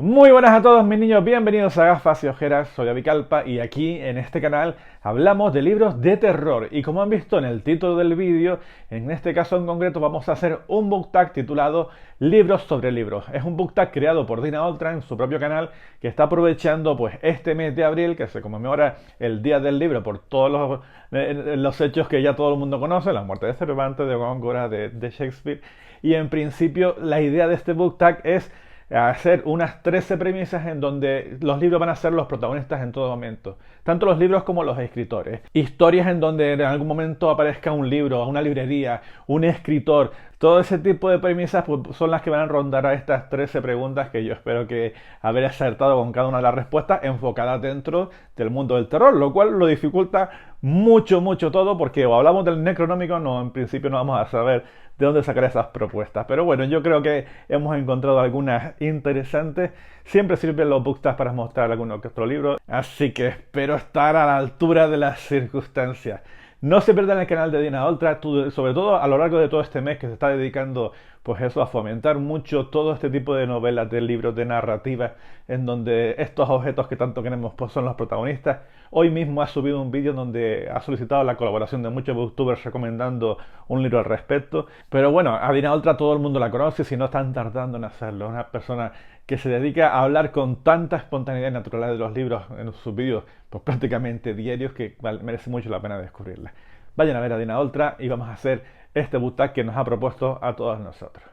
Muy buenas a todos mis niños, bienvenidos a Gafas y Ojeras, soy Avicalpa y aquí en este canal hablamos de libros de terror y como han visto en el título del vídeo, en este caso en concreto vamos a hacer un book tag titulado Libros sobre libros. Es un book tag creado por Dina Oltra en su propio canal que está aprovechando pues este mes de abril que se conmemora el Día del Libro por todos los hechos que ya todo el mundo conoce, la muerte de Cervantes, de Góngora, de Shakespeare, y en principio la idea de este book tag es hacer unas 13 premisas en donde los libros van a ser los protagonistas en todo momento. Tanto los libros como los escritores. Historias en donde en algún momento aparezca un libro, una librería, un escritor. Todo ese tipo de premisas pues, son las que van a rondar a estas 13 preguntas que yo espero que haber acertado con cada una de las respuestas enfocadas dentro del mundo del terror, lo cual lo dificulta mucho todo porque o hablamos del Necronomicon o en principio no vamos a saber de dónde sacar esas propuestas. Pero bueno, yo creo que hemos encontrado algunas interesantes. Siempre sirven los book tags para mostrar alguno que otro libro, así que espero estar a la altura de las circunstancias. No se pierdan el canal de Dina Oltra, sobre todo a lo largo de todo este mes que se está dedicando pues eso, a fomentar mucho todo este tipo de novelas, de libros, de narrativa, en donde estos objetos que tanto queremos pues son los protagonistas. Hoy mismo ha subido un vídeo donde ha solicitado la colaboración de muchos booktubers recomendando un libro al respecto. Pero bueno, a Dina Oltra todo el mundo la conoce, si no están tardando en hacerlo. Una persona que se dedica a hablar con tanta espontaneidad y naturalidad de los libros en sus vídeos, pues prácticamente diarios, que merece mucho la pena descubrirla. Vayan a ver a Dina Oltra y vamos a hacer este book tag que nos ha propuesto a todos nosotros.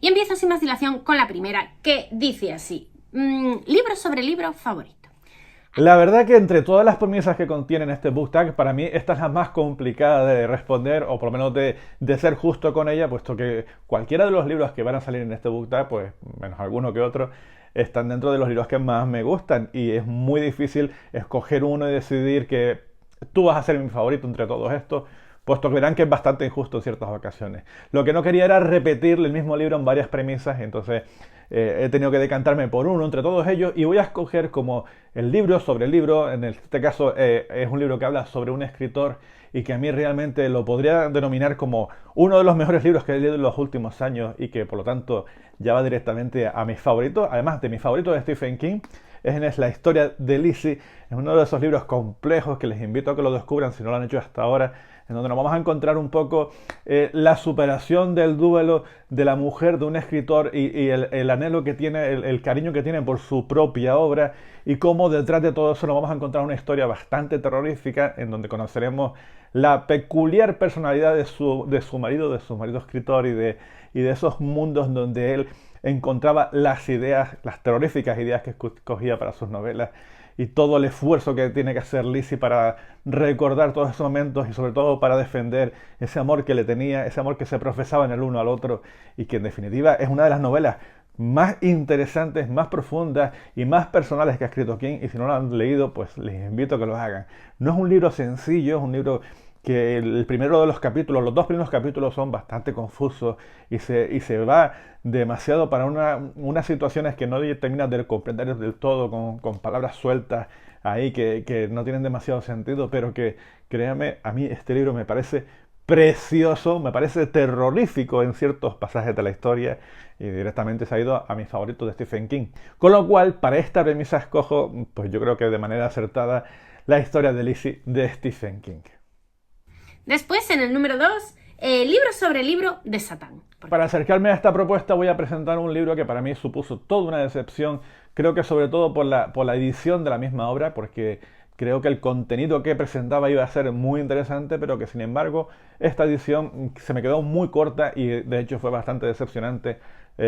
Y empiezo sin más dilación con la primera, que dice así: libro sobre libro favorito. La verdad que entre todas las premisas que contienen este book tag, para mí esta es la más complicada de responder, o por lo menos de ser justo con ella, puesto que cualquiera de los libros que van a salir en este book tag, pues menos alguno que otro, están dentro de los libros que más me gustan y es muy difícil escoger uno y decidir que tú vas a ser mi favorito entre todos estos, puesto que verán que es bastante injusto en ciertas ocasiones. Lo que no quería era repetir el mismo libro en varias premisas, entonces he tenido que decantarme por uno entre todos ellos y voy a escoger como el libro sobre el libro. En este caso es un libro que habla sobre un escritor y que a mí realmente lo podría denominar como uno de los mejores libros que he leído en los últimos años y que por lo tanto ya va directamente a mis favoritos, además de mi favorito de Stephen King. Es La historia de Lizzie, es uno de esos libros complejos que les invito a que lo descubran si no lo han hecho hasta ahora, en donde nos vamos a encontrar un poco la superación del duelo de la mujer de un escritor y el anhelo que tiene, el cariño que tiene por su propia obra y cómo detrás de todo eso nos vamos a encontrar una historia bastante terrorífica en donde conoceremos la peculiar personalidad de su marido escritor y de esos mundos donde él encontraba las ideas, las terroríficas ideas que escogía para sus novelas y todo el esfuerzo que tiene que hacer Lizzie para recordar todos esos momentos y sobre todo para defender ese amor que le tenía, ese amor que se profesaba en el uno al otro y que en definitiva es una de las novelas más interesantes, más profundas y más personales que ha escrito King, y si no lo han leído pues les invito a que lo hagan. No es un libro sencillo, es un libro que el primero de los capítulos, los dos primeros capítulos son bastante confusos y se va demasiado para unas situaciones que no terminas de comprender del todo con palabras sueltas ahí que no tienen demasiado sentido, pero que, créanme, a mí este libro me parece precioso, me parece terrorífico en ciertos pasajes de la historia y directamente se ha ido a mis favoritos de Stephen King. Con lo cual, para esta premisa escojo, pues yo creo que de manera acertada, La historia de Lizzie de Stephen King. Después, en el número 2, libro sobre libro de Satán. Para acercarme a esta propuesta voy a presentar un libro que para mí supuso toda una decepción, creo que sobre todo por la edición de la misma obra, porque creo que el contenido que presentaba iba a ser muy interesante, pero que sin embargo esta edición se me quedó muy corta y de hecho fue bastante decepcionante,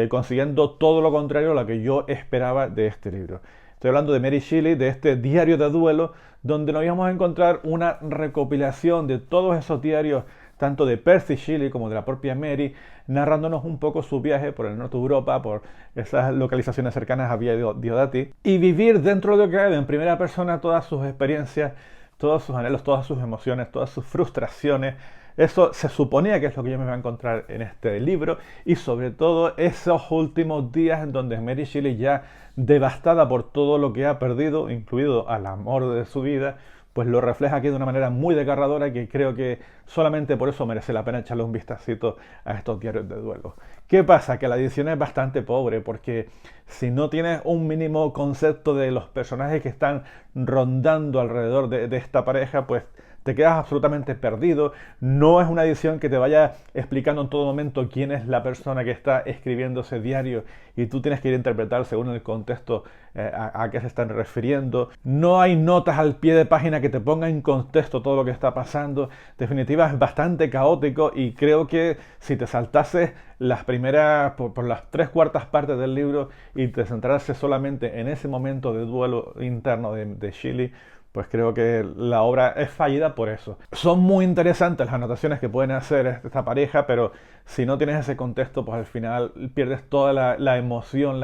consiguiendo todo lo contrario a lo que yo esperaba de este libro. Estoy hablando de Mary Shelley, de este diario de duelo, donde nos íbamos a encontrar una recopilación de todos esos diarios, tanto de Percy Shelley como de la propia Mary, narrándonos un poco su viaje por el norte de Europa, por esas localizaciones cercanas a Via Diodati, y vivir dentro de lo que cabe en primera persona todas sus experiencias, todos sus anhelos, todas sus emociones, todas sus frustraciones, Eso se suponía que es lo que yo me iba a encontrar en este libro, y sobre todo esos últimos días en donde Mary Shelley, ya devastada por todo lo que ha perdido, incluido al amor de su vida, pues lo refleja aquí de una manera muy desgarradora, que creo que solamente por eso merece la pena echarle un vistacito a estos diarios de duelo. ¿Qué pasa? Que la edición es bastante pobre, porque si no tienes un mínimo concepto de los personajes que están rondando alrededor de esta pareja, pues te quedas absolutamente perdido. No es una edición que te vaya explicando en todo momento quién es la persona que está escribiendo ese diario, y tú tienes que ir a interpretar según el contexto a qué se están refiriendo. No hay notas al pie de página que te pongan en contexto todo lo que está pasando. En definitiva, es bastante caótico, y creo que si te saltases las primeras, por las 3/4 partes del libro, y te centrases solamente en ese momento de duelo interno de Shelley, pues creo que la obra es fallida por eso. Son muy interesantes las anotaciones que pueden hacer esta pareja, pero si no tienes ese contexto, pues al final pierdes toda la emoción,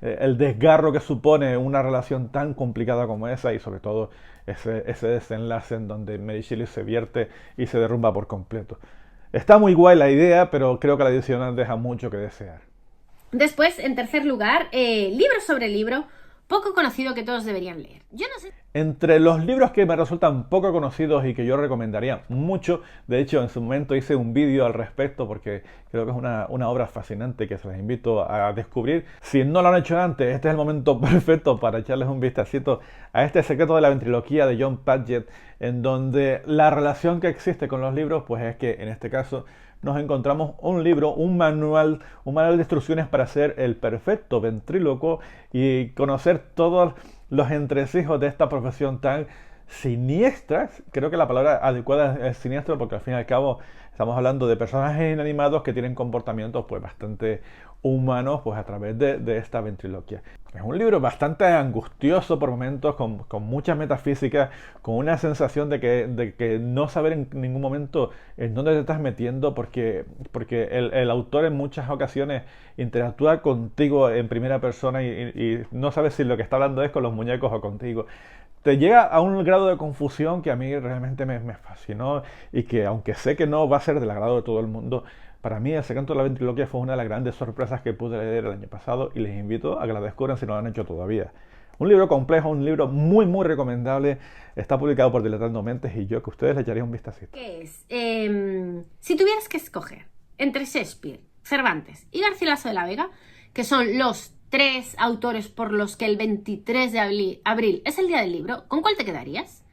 el desgarro que supone una relación tan complicada como esa, y sobre todo ese desenlace en donde Mary Shelley se vierte y se derrumba por completo. Está muy guay la idea, pero creo que la edición deja mucho que desear. Después, en tercer lugar, libro sobre libro, poco conocido que todos deberían leer. Yo no sé. Entre los libros que me resultan poco conocidos y que yo recomendaría mucho, de hecho en su momento hice un vídeo al respecto, porque creo que es una obra fascinante que se les invito a descubrir. Si no lo han hecho antes, este es el momento perfecto para echarles un vistacito a este Secreto de la Ventrilogía de John Paget, en donde la relación que existe con los libros, pues es que en este caso nos encontramos un libro, un manual de instrucciones para ser el perfecto ventrílocuo y conocer todos los entresijos de esta profesión tan siniestra. Creo que la palabra adecuada es siniestro, porque al fin y al cabo estamos hablando de personajes inanimados que tienen comportamientos pues bastante humanos, pues a través de esta ventriloquia. Es un libro bastante angustioso por momentos, con mucha metafísica, con una sensación de que no saber en ningún momento en dónde te estás metiendo, porque el autor en muchas ocasiones interactúa contigo en primera persona, y no sabes si lo que está hablando es con los muñecos o contigo. Te llega a un grado de confusión que a mí realmente me fascinó, y que aunque sé que no va a ser del agrado de todo el mundo, para mí El Secreto de la Ventriloquia fue una de las grandes sorpresas que pude leer el año pasado, y les invito a que la descubran si no lo han hecho todavía. Un libro complejo, un libro muy muy recomendable, está publicado por Dilatando Mentes, y yo que ustedes le echaría un vistacito. ¿Qué es? Si tuvieras que escoger entre Shakespeare, Cervantes y Garcilaso de la Vega, que son los 3 autores por los que el 23 de abril es el día del libro, ¿con cuál te quedarías?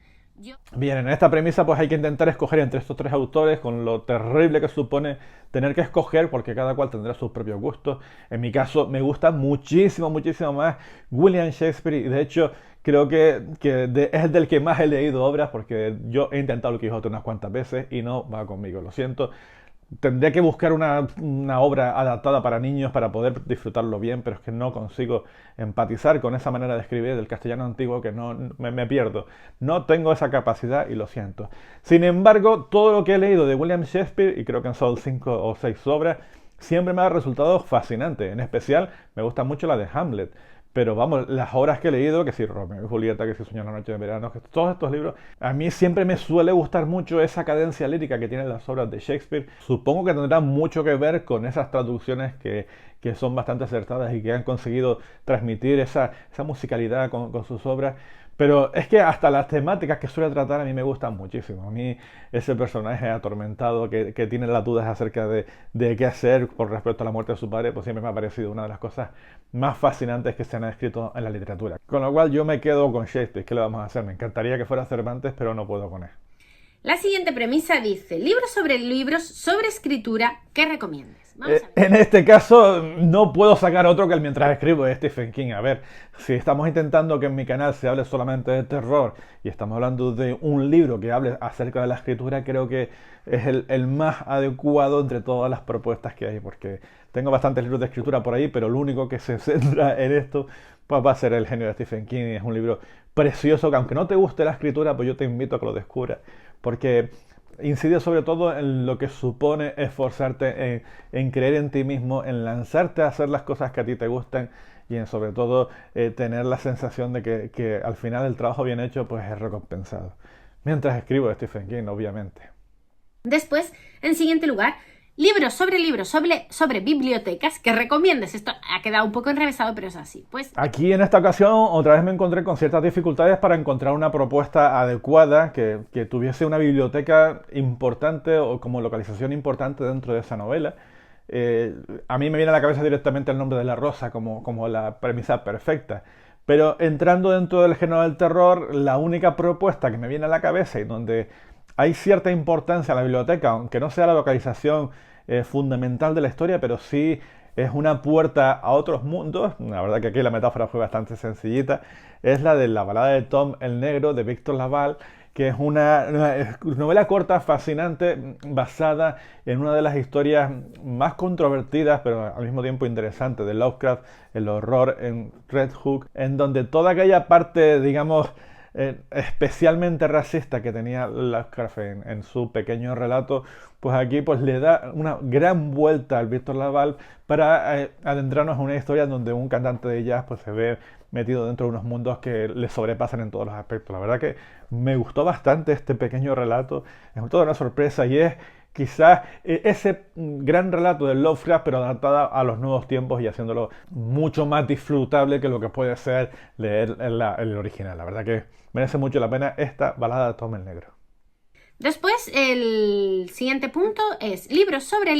Bien, en esta premisa pues hay que intentar escoger entre estos 3 autores, con lo terrible que supone tener que escoger, porque cada cual tendrá sus propios gustos. En mi caso me gusta muchísimo, muchísimo más William Shakespeare, y de hecho creo que es del que más he leído obras, porque yo he intentado el Quijote unas cuantas veces y no va conmigo, lo siento. Tendría que buscar una obra adaptada para niños para poder disfrutarlo bien, pero es que no consigo empatizar con esa manera de escribir del castellano antiguo, que no me pierdo. No tengo esa capacidad y lo siento. Sin embargo, todo lo que he leído de William Shakespeare, y creo que son 5 o 6 obras, siempre me ha resultado fascinante. En especial me gusta mucho la de Hamlet. Pero vamos, las obras que he leído, que si Romeo y Julieta, que si Sueño en la noche de verano, que todos estos libros, a mí siempre me suele gustar mucho esa cadencia lírica que tienen las obras de Shakespeare. Supongo que tendrá mucho que ver con esas traducciones que son bastante acertadas y que han conseguido transmitir esa musicalidad con sus obras. Pero es que hasta las temáticas que suele tratar a mí me gustan muchísimo. A mí ese personaje atormentado que tiene las dudas acerca de qué hacer por respecto a la muerte de su padre, pues siempre me ha parecido una de las cosas más fascinantes que se han escrito en la literatura. Con lo cual yo me quedo con Shakespeare. ¿Qué le vamos a hacer? Me encantaría que fuera Cervantes, pero no puedo con él. La siguiente premisa dice: libros sobre escritura que recomiendes. En este caso no puedo sacar otro que el Mientras escribo de Stephen King. A ver, si estamos intentando que en mi canal se hable solamente de terror y estamos hablando de un libro que hable acerca de la escritura, creo que es el más adecuado entre todas las propuestas que hay, porque tengo bastantes libros de escritura por ahí, pero el único que se centra en esto pues va a ser El genio de Stephen King. Es un libro precioso que, aunque no te guste la escritura, pues yo te invito a que lo descubras, porque incide sobre todo en lo que supone esforzarte en creer en ti mismo, en lanzarte a hacer las cosas que a ti te gustan, y en sobre todo tener la sensación de que al final el trabajo bien hecho pues es recompensado. Mientras escribo de Stephen King, obviamente. Después, en siguiente lugar, libros sobre bibliotecas que recomiendes. Esto ha quedado un poco enrevesado, pero es así. Pues Aquí en esta ocasión otra vez me encontré con ciertas dificultades para encontrar una propuesta adecuada que tuviese una biblioteca importante o como localización importante dentro de esa novela. A mí me viene a la cabeza directamente el nombre de la rosa como la premisa perfecta. Pero entrando dentro del género del terror, la única propuesta que me viene a la cabeza y donde hay cierta importancia a la biblioteca, aunque no sea la localización fundamental de la historia, pero sí es una puerta a otros mundos. La verdad que aquí la metáfora fue bastante sencillita. Es la de la balada de Tom el Negro de Víctor Laval, que es una novela corta fascinante basada en una de las historias más controvertidas, pero al mismo tiempo interesantes de Lovecraft, el horror en Red Hook, en donde toda aquella parte, digamos, especialmente racista que tenía Lovecraft en su pequeño relato, pues aquí pues le da una gran vuelta al Víctor Laval para adentrarnos en una historia donde un cantante de jazz pues se ve metido dentro de unos mundos que le sobrepasan en todos los aspectos. La verdad que me gustó bastante este pequeño relato, es toda una sorpresa y es quizás ese gran relato de Lovecraft, pero adaptado a los nuevos tiempos y haciéndolo mucho más disfrutable que lo que puede ser leer el original. La verdad que merece mucho la pena esta balada de Tom el Negro. después, el siguiente punto es libro sobre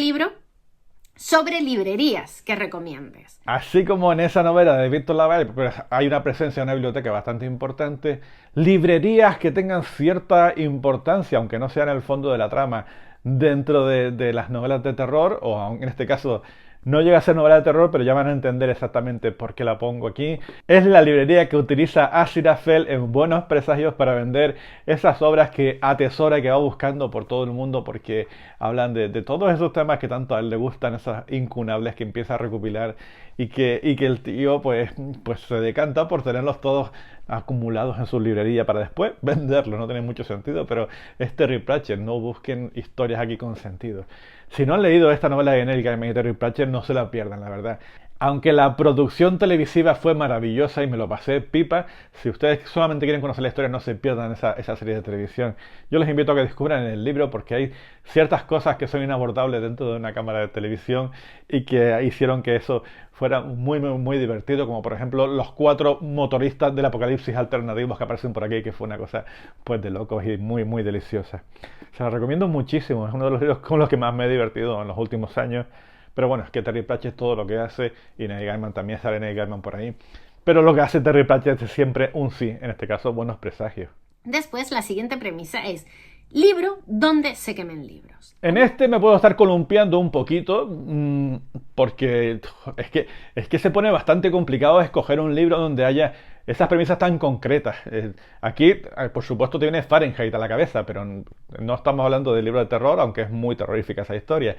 librerías que recomiendes. Así como en esa novela de Víctor Laval pues, hay una presencia en una biblioteca bastante importante, librerías que tengan cierta importancia, aunque no sea en el fondo de la trama, dentro de las novelas de terror, o en este caso no llega a ser novela de terror, pero ya van a entender exactamente por qué la pongo aquí. Es la librería que utiliza Aziraphale en Buenos Presagios para vender esas obras que atesora y que va buscando por todo el mundo porque hablan de todos esos temas que tanto a él le gustan, esas incunables que empieza a recopilar y que el tío pues se decanta por tenerlos todos acumulados en su librería para después venderlos. No tiene mucho sentido, pero es Terry Pratchett, no busquen historias aquí con sentido. Si no han leído esta novela de Neil Gaiman y Terry Pratchett, no se la pierdan, la verdad. Aunque la producción televisiva fue maravillosa y me lo pasé pipa, si ustedes solamente quieren conocer la historia, no se pierdan esa serie de televisión. Yo les invito a que descubran en el libro porque hay ciertas cosas que son inabordables dentro de una cámara de televisión y que hicieron que eso fuera muy, muy, muy divertido, como por ejemplo los 4 motoristas del apocalipsis alternativos que aparecen por aquí, que fue una cosa pues de locos y muy, muy deliciosa. Se la recomiendo muchísimo, es uno de los libros con los que más me he divertido en los últimos años. Pero bueno, es que Terry Pratchett todo lo que hace, y Neil Gaiman también sale Neil Gaiman por ahí. Pero lo que hace Terry Pratchett es siempre un sí, en este caso Buenos Presagios. Después, la siguiente premisa es libro donde se quemen libros. En este me puedo estar columpiando un poquito, porque es que se pone bastante complicado escoger un libro donde haya esas premisas tan concretas. Aquí, por supuesto, tiene Fahrenheit a la cabeza, pero no estamos hablando de libro de terror, aunque es muy terrorífica esa historia.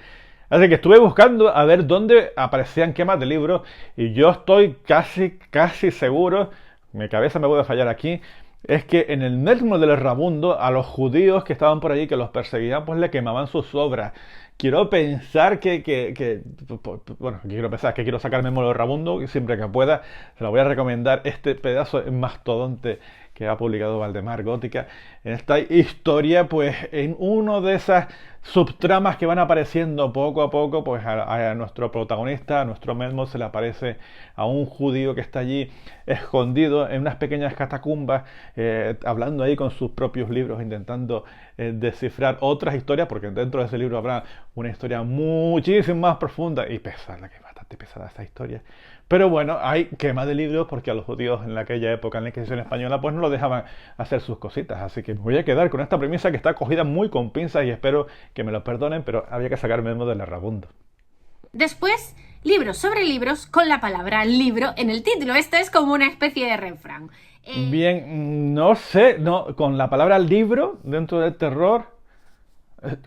Así que estuve buscando a ver dónde aparecían quemas de libros y yo estoy casi seguro, mi cabeza me puede fallar aquí, es que en el Nexmo del Errabundo a los judíos que estaban por allí, que los perseguían, pues le quemaban sus obras. Quiero pensar bueno, quiero pensar que quiero sacarme el Errabundo y siempre que pueda se lo voy a recomendar este pedazo en mastodonte que ha publicado Valdemar Gótica en esta historia, pues en uno de esas subtramas que van apareciendo poco a poco, pues a nuestro protagonista, a nuestro Melmoth, se le aparece a un judío que está allí escondido en unas pequeñas catacumbas, hablando ahí con sus propios libros, intentando descifrar otras historias, porque dentro de ese libro habrá una historia muchísimo más profunda y pesada, que es bastante pesada esta historia. Pero bueno, hay quema de libros porque a los judíos en aquella época, en la Inquisición española, pues no lo dejaban hacer sus cositas. Así que me voy a quedar con esta premisa que está cogida muy con pinzas y espero que me lo perdonen, pero había que sacarme del errabundo. Después, libros sobre libros con la palabra libro en el título. Esto es como una especie de refrán. Bien, no sé, no, con la palabra libro dentro del terror.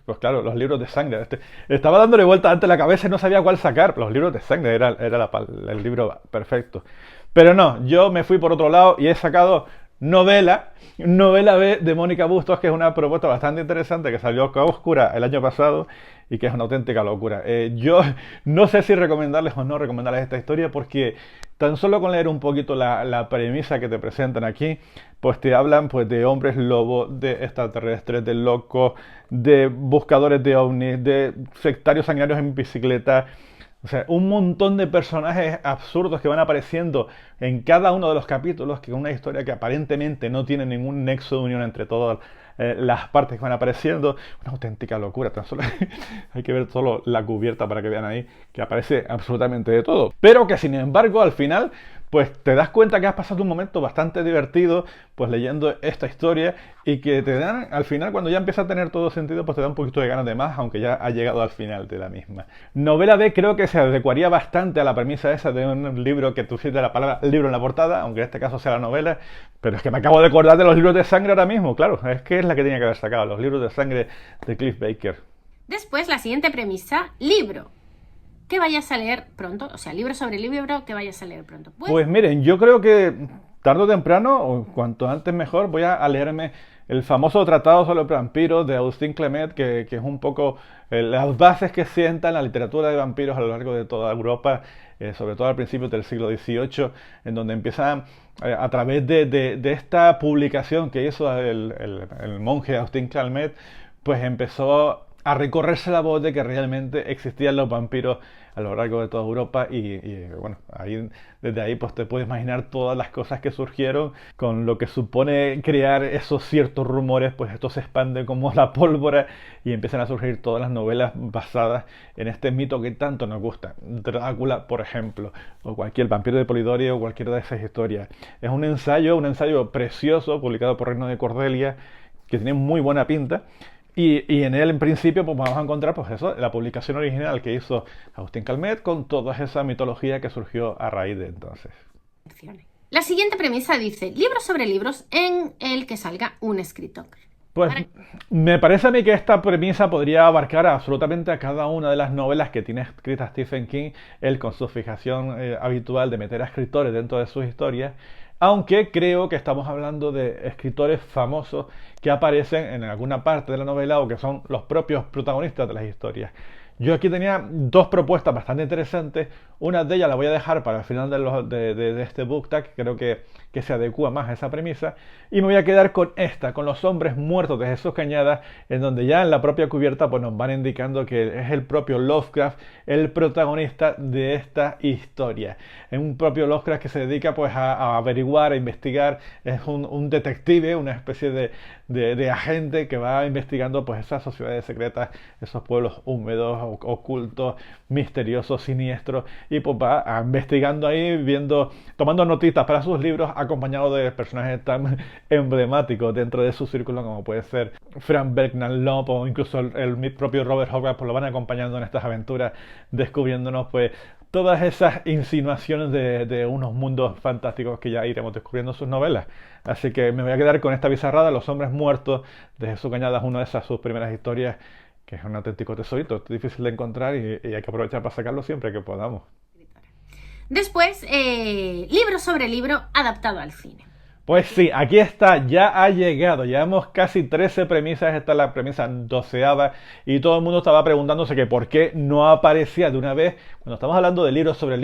Pues claro, los libros de sangre. Estaba dándole vuelta antes la cabeza y no sabía cuál sacar. Los libros de sangre era el libro perfecto. Pero no, yo me fui por otro lado y he sacado novela B de Mónica Bustos, que es una propuesta bastante interesante que salió a Oscura el año pasado y que es una auténtica locura. Yo no sé si recomendarles o no recomendarles esta historia porque Tan solo con leer un poquito la premisa que te presentan aquí, pues te hablan pues de hombres lobo, de extraterrestres, de locos, de buscadores de ovnis, de sectarios sanguinarios en bicicleta. O sea, un montón de personajes absurdos que van apareciendo en cada uno de los capítulos, que es una historia que aparentemente no tiene ningún nexo de unión entre todas las partes que van apareciendo. Una auténtica locura, tan solo hay que ver solo la cubierta para que vean ahí que aparece absolutamente de todo. Pero que sin embargo al final pues te das cuenta que has pasado un momento bastante divertido pues leyendo esta historia y que te dan, al final cuando ya empieza a tener todo sentido, pues te da un poquito de ganas de más, aunque ya ha llegado al final de la misma. Novela B creo que se adecuaría bastante a la premisa esa de un libro que tú citas la palabra libro en la portada, aunque en este caso sea la novela, pero es que me acabo de acordar de los libros de sangre ahora mismo, claro, es que es la que tenía que haber sacado, los libros de sangre de Cliff Baker. Después, la siguiente premisa, libro que vayas a leer pronto, o sea, libro sobre libro que vayas a leer pronto. Pues miren, yo creo que tarde o temprano, o cuanto antes mejor, voy a leerme el famoso Tratado sobre los vampiros de Agustín Clement, que es un poco las bases que sientan la literatura de vampiros a lo largo de toda Europa, sobre todo al principio del siglo XVIII, en donde empiezan a través de esta publicación que hizo el monje Agustín Clement, pues empezó a recorrerse la voz de que realmente existían los vampiros a lo largo de toda Europa y bueno, ahí, desde ahí pues te puedes imaginar todas las cosas que surgieron con lo que supone crear esos ciertos rumores, pues esto se expande como la pólvora y empiezan a surgir todas las novelas basadas en este mito que tanto nos gusta. Drácula, por ejemplo, o cualquier vampiro de Polidori o cualquiera de esas historias. Es un ensayo precioso publicado por Reino de Cordelia que tiene muy buena pinta. Y en él, en principio, pues vamos a encontrar pues eso, la publicación original que hizo Agustín Calmet con toda esa mitología que surgió a raíz de entonces. La siguiente premisa dice, libros sobre libros en el que salga un escritor. Pues me parece a mí que esta premisa podría abarcar absolutamente a cada una de las novelas que tiene escritas Stephen King, él con su fijación habitual de meter a escritores dentro de sus historias, aunque creo que estamos hablando de escritores famosos que aparecen en alguna parte de la novela o que son los propios protagonistas de las historias. Yo aquí tenía dos propuestas bastante interesantes. Una de ellas la voy a dejar para el final de este book tag, creo que se adecua más a esa premisa. Y me voy a quedar con esta, con Los hombres muertos de Jesús Cañada, en donde ya en la propia cubierta pues, nos van indicando que es el propio Lovecraft el protagonista de esta historia. Es un propio Lovecraft que se dedica pues, a averiguar, a investigar. Es un detective, una especie de agente que va investigando pues, esas sociedades secretas, esos pueblos húmedos, ocultos, misteriosos, siniestros, y pues va investigando ahí, viendo, tomando notitas para sus libros, acompañado de personajes tan emblemáticos dentro de su círculo como puede ser Frank Belknap o incluso el propio Robert Howard, pues lo van acompañando en estas aventuras, descubriéndonos pues todas esas insinuaciones de unos mundos fantásticos que ya iremos descubriendo en sus novelas. Así que me voy a quedar con esta bizarrada, Los hombres muertos de Jesús Cañada, es una de sus primeras historias, que es un auténtico tesorito, es difícil de encontrar y hay que aprovechar para sacarlo siempre que podamos. Después, libro sobre libro adaptado al cine. Pues sí, aquí está, ya ha llegado, llevamos casi 13 premisas, esta es la premisa 12ª y todo el mundo estaba preguntándose que por qué no aparecía de una vez, cuando estamos hablando de libros, sobre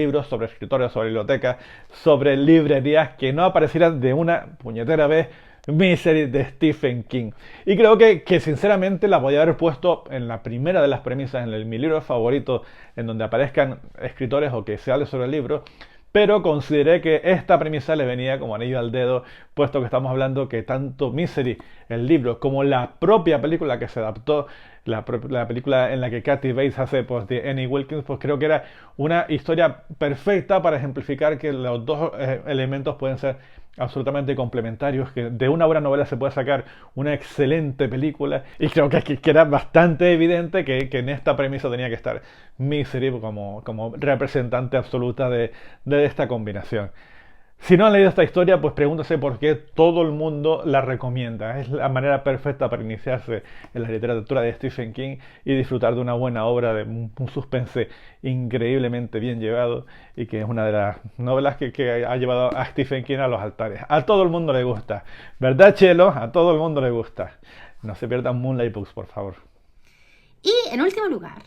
escritores, sobre bibliotecas, sobre librerías, que no aparecieran de una puñetera vez Misery de Stephen King. Y creo que sinceramente la podía haber puesto en la primera de las premisas, en mi libro favorito, en donde aparezcan escritores o que se hable sobre el libro, pero consideré que esta premisa le venía como anillo al dedo, puesto que estamos hablando que tanto Misery, el libro, como la propia película que se adaptó, la película en la que Kathy Bates hace pues, de Annie Wilkins, pues creo que era una historia perfecta para ejemplificar que los dos elementos pueden ser absolutamente complementarios, que de una buena novela se puede sacar una excelente película, y creo que era bastante evidente que en esta premisa tenía que estar Misery como representante absoluta de esta combinación. Si no han leído esta historia, pues pregúntase por qué todo el mundo la recomienda. Es la manera perfecta para iniciarse en la literatura de Stephen King y disfrutar de una buena obra, de un suspense increíblemente bien llevado y que es una de las novelas que ha llevado a Stephen King a los altares. A todo el mundo le gusta. ¿Verdad, Chelo? A todo el mundo le gusta. No se pierdan Moonlight Books, por favor. Y en último lugar,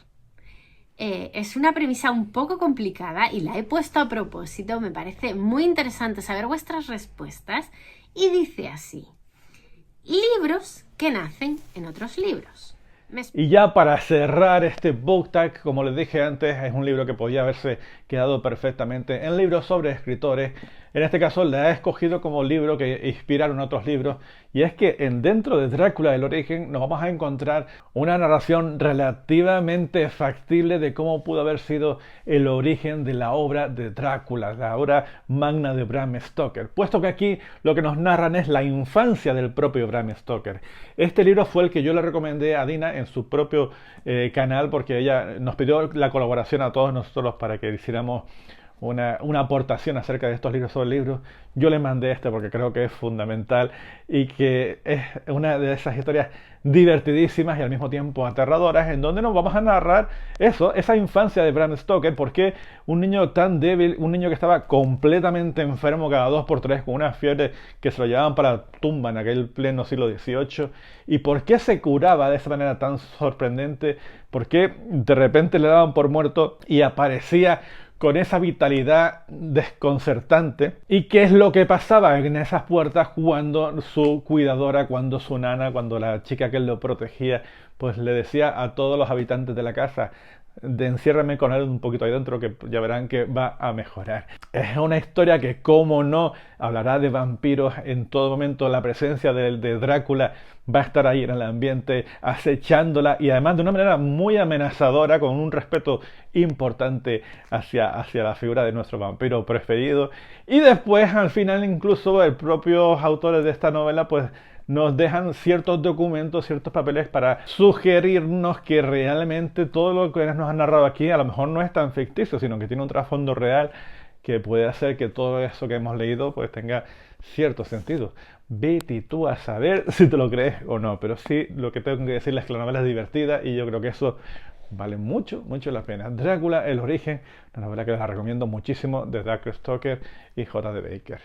es una premisa un poco complicada y la he puesto a propósito. Me parece muy interesante saber vuestras respuestas. Y dice así: libros que nacen en otros libros. Y ya para cerrar este book tag, como les dije antes, es un libro que podía haberse quedado perfectamente en libros sobre escritores. En este caso la he escogido como libro que inspiraron otros libros, y es que dentro de Drácula el origen nos vamos a encontrar una narración relativamente factible de cómo pudo haber sido el origen de la obra de Drácula, la obra magna de Bram Stoker, puesto que aquí lo que nos narran es la infancia del propio Bram Stoker. Este libro fue el que yo le recomendé a Dina en su propio canal, porque ella nos pidió la colaboración a todos nosotros para que hiciéramos una aportación acerca de estos libros sobre libros. Yo le mandé este porque creo que es fundamental y que es una de esas historias divertidísimas y al mismo tiempo aterradoras, en donde nos vamos a narrar esa infancia de Bram Stoker. Porque un niño tan débil, un niño que estaba completamente enfermo cada 2 por 3 con una fiebre que se lo llevaban para la tumba en aquel pleno siglo XVIII, y por qué se curaba de esa manera tan sorprendente, por qué de repente le daban por muerto y aparecía con esa vitalidad desconcertante, y qué es lo que pasaba en esas puertas cuando su cuidadora, cuando su nana, cuando la chica que lo protegía, pues le decía a todos los habitantes de la casa: de enciérrame con él un poquito ahí dentro, que ya verán que va a mejorar. Es una historia que, como no, hablará de vampiros en todo momento. La presencia de Drácula va a estar ahí en el ambiente, acechándola, y además de una manera muy amenazadora, con un respeto importante hacia la figura de nuestro vampiro preferido. Y después, al final, incluso los propios autores de esta novela pues nos dejan ciertos documentos, ciertos papeles para sugerirnos que realmente todo lo que nos han narrado aquí a lo mejor no es tan ficticio, sino que tiene un trasfondo real que puede hacer que todo eso que hemos leído pues tenga cierto sentido. Vete tú a saber si te lo crees o no, pero sí, lo que tengo que decirles es que la novela es divertida y yo creo que eso vale mucho, mucho la pena. Drácula, el origen, una novela que les recomiendo muchísimo, de Bram Stoker y J.D. Baker.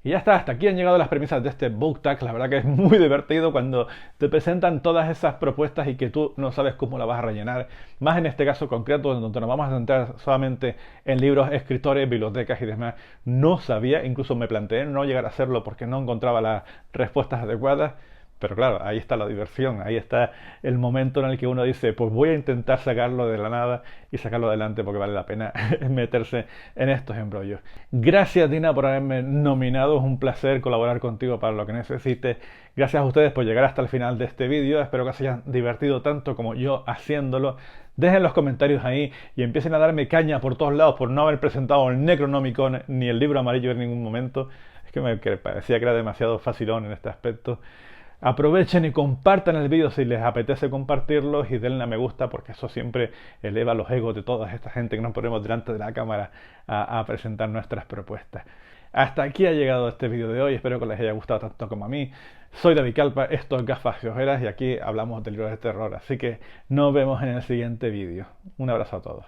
Y ya está, hasta aquí han llegado las premisas de este book tag. La verdad que es muy divertido cuando te presentan todas esas propuestas y que tú no sabes cómo la vas a rellenar. Más en este caso concreto, donde nos vamos a centrar solamente en libros, escritores, bibliotecas y demás. No sabía, incluso me planteé no llegar a hacerlo porque no encontraba las respuestas adecuadas. Pero claro, ahí está la diversión, ahí está el momento en el que uno dice: pues voy a intentar sacarlo de la nada y sacarlo adelante, porque vale la pena meterse en estos embrollos. Gracias, Dina, por haberme nominado. Es un placer colaborar contigo para lo que necesites. Gracias a ustedes por llegar hasta el final de este vídeo. Espero que se hayan divertido tanto como yo haciéndolo. Dejen los comentarios ahí y empiecen a darme caña por todos lados por no haber presentado el Necronomicon ni el libro amarillo en ningún momento. Es que me parecía que era demasiado facilón en este aspecto. Aprovechen y compartan el vídeo si les apetece compartirlo, y denle a me gusta, porque eso siempre eleva los egos de toda esta gente que nos ponemos delante de la cámara a presentar nuestras propuestas. Hasta aquí ha llegado este vídeo de hoy, espero que les haya gustado tanto como a mí. Soy David Calpa, esto es Gafas y Ojeras, y aquí hablamos de libros de terror, así que nos vemos en el siguiente vídeo. Un abrazo a todos.